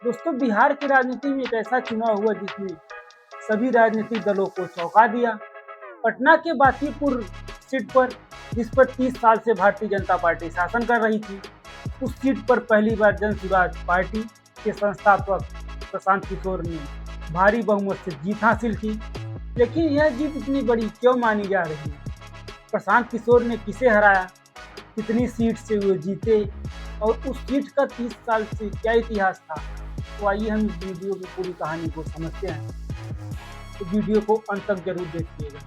दोस्तों, बिहार की राजनीति में एक ऐसा चुनाव हुआ जिसने सभी राजनीतिक दलों को चौंका दिया। पटना के बांकीपुर सीट पर, जिस पर 30 साल से भारतीय जनता पार्टी शासन कर रही थी, उस सीट पर पहली बार जन सुराज पार्टी के संस्थापक प्रशांत किशोर ने भारी बहुमत से जीत हासिल की। लेकिन यह जीत इतनी बड़ी क्यों मानी जा रही है? प्रशांत किशोर ने किसे हराया, कितनी सीट से वो जीते और उस सीट का 30 साल से क्या इतिहास था? तो आइए हम इस वीडियो की पूरी कहानी को समझते हैं। तो वीडियो को अंत तक जरूर देखिएगा।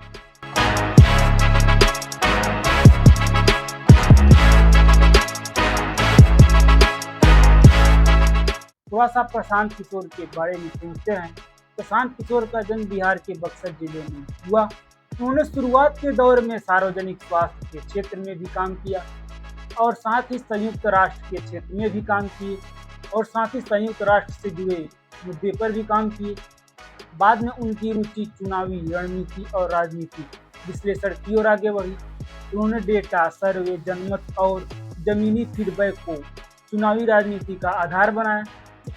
थोड़ा सा प्रशांत किशोर के बारे में सोचते हैं। प्रशांत किशोर का जन्म बिहार के बक्सर जिले में हुआ। उन्होंने शुरुआत के दौर में सार्वजनिक स्वास्थ्य के क्षेत्र में भी काम किया और साथ ही संयुक्त राष्ट्र के क्षेत्र में भी काम किए और साथ ही संयुक्त राष्ट्र से जुड़े मुद्दे पर भी काम किए। बाद में उनकी रुचि चुनावी रणनीति और राजनीति विश्लेषण की ओर आगे बढ़ी। उन्होंने डेटा, सर्वे, जनमत और जमीनी फीडबैक को चुनावी राजनीति का आधार बनाया।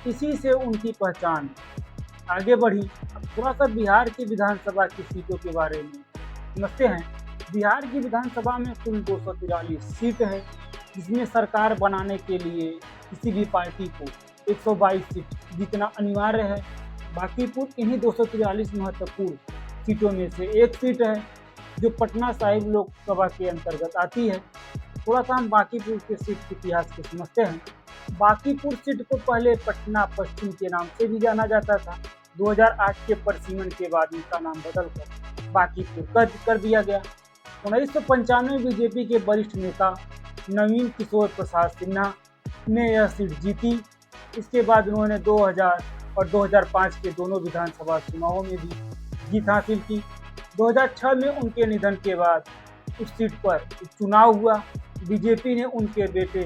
इसी से उनकी पहचान आगे बढ़ी। अब थोड़ा सा बिहार की विधानसभा की सीटों के बारे में समझते हैं। बिहार की विधानसभा में कुल 243 सीट है, जिसमें सरकार बनाने के लिए किसी भी पार्टी को 122 सीट जीतना अनिवार्य है। बांकीपुर इन्हीं 243 महत्वपूर्ण सीटों में से एक सीट है, जो पटना साहिब लोकसभा के अंतर्गत आती है। थोड़ा सा हम बांकीपुर के सीट के इतिहास को समझते हैं। बांकीपुर सीट को पहले पटना पश्चिम के नाम से भी जाना जाता था। 2008 के परिसीमन के बाद इनका नाम बदलकर बांकीपुर कर दिया गया। 1995 में बीजेपी के वरिष्ठ नेता नवीन किशोर प्रसाद सिन्हा ने यह सीट जीती। इसके बाद उन्होंने 2000 और 2005 के दोनों विधानसभा चुनावों में भी जीत हासिल की। 2006 में उनके निधन के बाद उस सीट पर चुनाव हुआ। बीजेपी ने उनके बेटे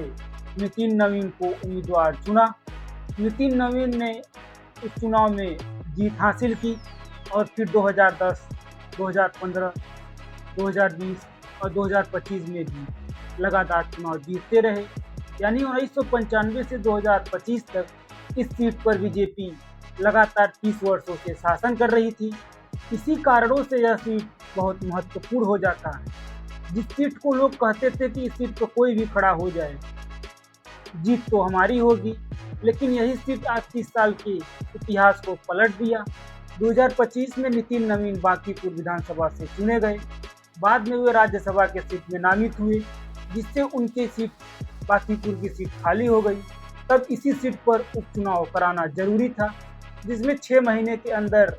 नितिन नवीन को उम्मीदवार चुना। नितिन नवीन ने इस चुनाव में जीत हासिल की और फिर 2010, 2015, 2020 और 2025 में भी लगातार चुनाव जीतते रहे। यानी 1995 से 2025 तक इस सीट पर बीजेपी लगातार 30 वर्षों से शासन कर रही थी। इसी कारणों से यह सीट बहुत महत्वपूर्ण हो जाता है। जिस सीट को लोग कहते थे कि इस सीट पर कोई भी खड़ा हो जाए, जीत तो हमारी होगी, लेकिन यही सीट आज 30 साल के इतिहास को पलट दिया। 2025 में नितिन नवीन बांकीपुर विधानसभा से चुने गए। बाद में वे राज्यसभा के सीट में नामित हुए, जिससे उनकी सीट बांकीपुर की सीट खाली हो गई। तब इसी सीट पर उपचुनाव कराना जरूरी था, जिसमें 6 महीने के अंदर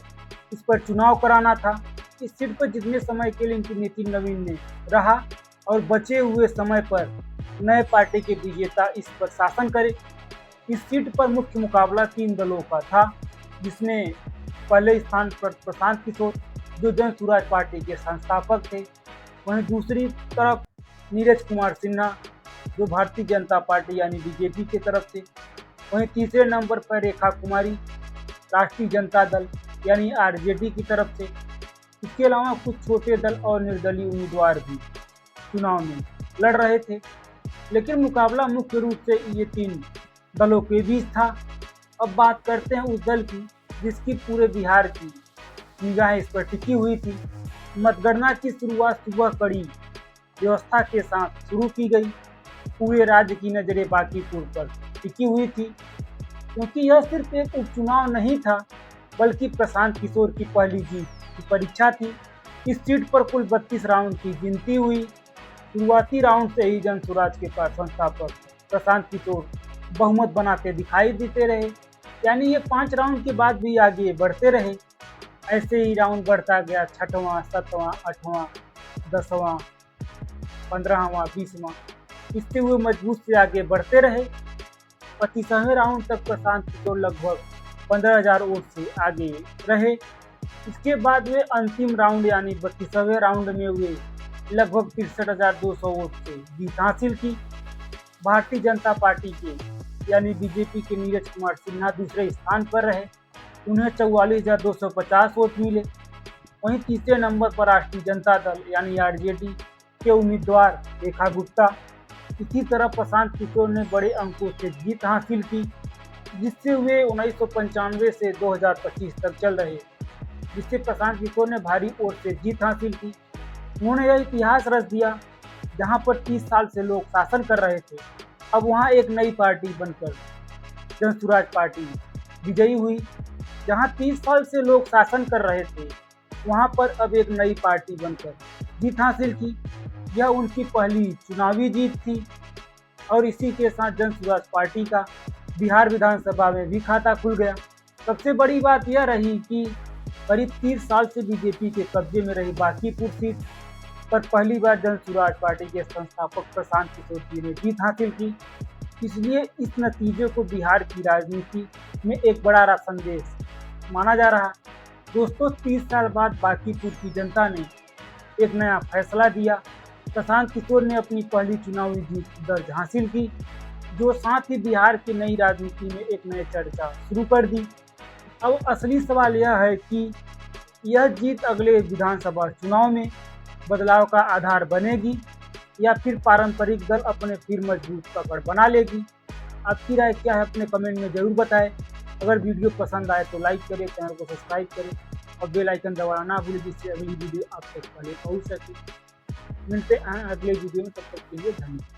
इस पर चुनाव कराना था। इस सीट पर जितने समय के लिए नितिन नवीन ने रहा और बचे हुए समय पर नए पार्टी के विजेता इस पर शासन करे। इस सीट पर मुख्य मुकाबला 3 दलों का था, जिसमें पहले स्थान पर प्रशांत किशोर, जो जन सुराज पार्टी के संस्थापक थे। वहीं दूसरी तरफ नीरज कुमार सिन्हा, जो भारतीय जनता पार्टी यानी बीजेपी की तरफ से। वहीं तीसरे नंबर पर रेखा कुमारी, राष्ट्रीय जनता दल यानी आरजेडी की तरफ से। इसके अलावा कुछ छोटे दल और निर्दलीय उम्मीदवार भी चुनाव में लड़ रहे थे, लेकिन मुकाबला मुख्य रूप से ये 3 दलों के बीच था। अब बात करते हैं उस दल की जिसकी पूरे बिहार की निगाहें इस पर टिकी हुई थी। मतगणना की शुरुआत सुबह कड़ी व्यवस्था के साथ शुरू की गई। पूरे राज्य की नज़रें बांकीपुर पर टिकी हुई थी, क्योंकि यह सिर्फ एक उपचुनाव नहीं था, बल्कि प्रशांत किशोर की पहली जीत की परीक्षा थी। इस सीट पर कुल 32 राउंड की गिनती हुई। शुरुआती राउंड से ही जन सुराज के संस्थापक प्रशांत किशोर बहुमत बनाते दिखाई देते रहे। यानी ये 5 राउंड के बाद भी आगे बढ़ते रहे। ऐसे ही राउंड बढ़ता गया। 6वां, 7वां, 8वां, 10वां, 15वां, 20वां, इससे हुए मजबूत से आगे बढ़ते रहे। 25वें राउंड तक प्रशांत किशोर लगभग 15,000 वोट से आगे रहे। इसके बाद वे अंतिम राउंड यानी 32वें राउंड में हुए लगभग 63,200 वोट से जीत हासिल की। भारतीय जनता पार्टी के यानी बीजेपी के नीरज कुमार सिन्हा दूसरे स्थान पर रहे। उन्हें 44,250 वोट मिले। वहीं तीसरे नंबर पर राष्ट्रीय जनता दल यानी आरजेडी के उम्मीदवार रेखा गुप्ता। इसी तरह प्रशांत किशोर ने बड़े अंकों से जीत हासिल की। जिससे वे 1995 से 2025 तक चल रहे, जिससे प्रशांत किशोर ने भारी वोट से जीत हासिल की। उन्होंने यह इतिहास रच दिया, जहां पर 30 साल से लोग शासन कर रहे थे, अब वहां एक नई पार्टी बनकर जन स्वराज पार्टी विजयी हुई। जहां 30 साल से लोग शासन कर रहे थे, वहां पर अब एक नई पार्टी बनकर जीत हासिल की। यह उनकी पहली चुनावी जीत थी और इसी के साथ जन स्वराज पार्टी का बिहार विधानसभा में भी खाता खुल गया। सबसे बड़ी बात यह रही कि करीब 30 साल से बीजेपी के कब्जे में रही बांकीपुर सीट पर पहली बार जन स्वराज पार्टी के संस्थापक प्रशांत किशोर जी ने जीत हासिल की। इसलिए इस नतीजे को बिहार की राजनीति में एक बड़ा संदेश माना जा रहा। दोस्तों, 30 साल बाद बांकीपुर की जनता ने एक नया फैसला दिया। प्रशांत किशोर ने अपनी पहली चुनावी जीत दर्ज हासिल की, जो साथ ही बिहार की नई राजनीति में एक नई चर्चा शुरू कर दी। अब असली सवाल यह है कि यह जीत अगले विधानसभा चुनाव में बदलाव का आधार बनेगी या फिर पारंपरिक दल अपने फिर मजबूत पकड़ बना लेगी। आपकी राय क्या है, अपने कमेंट में ज़रूर बताएं। अगर वीडियो पसंद आए तो लाइक करें, चैनल को सब्सक्राइब करें और बेल आइकन दबाना ना भूलें, जिससे अगली वीडियो आप तक पहले पहुंच सके। मिलते हैं अगले वीडियो में, तब तक के लिए धन्यवाद।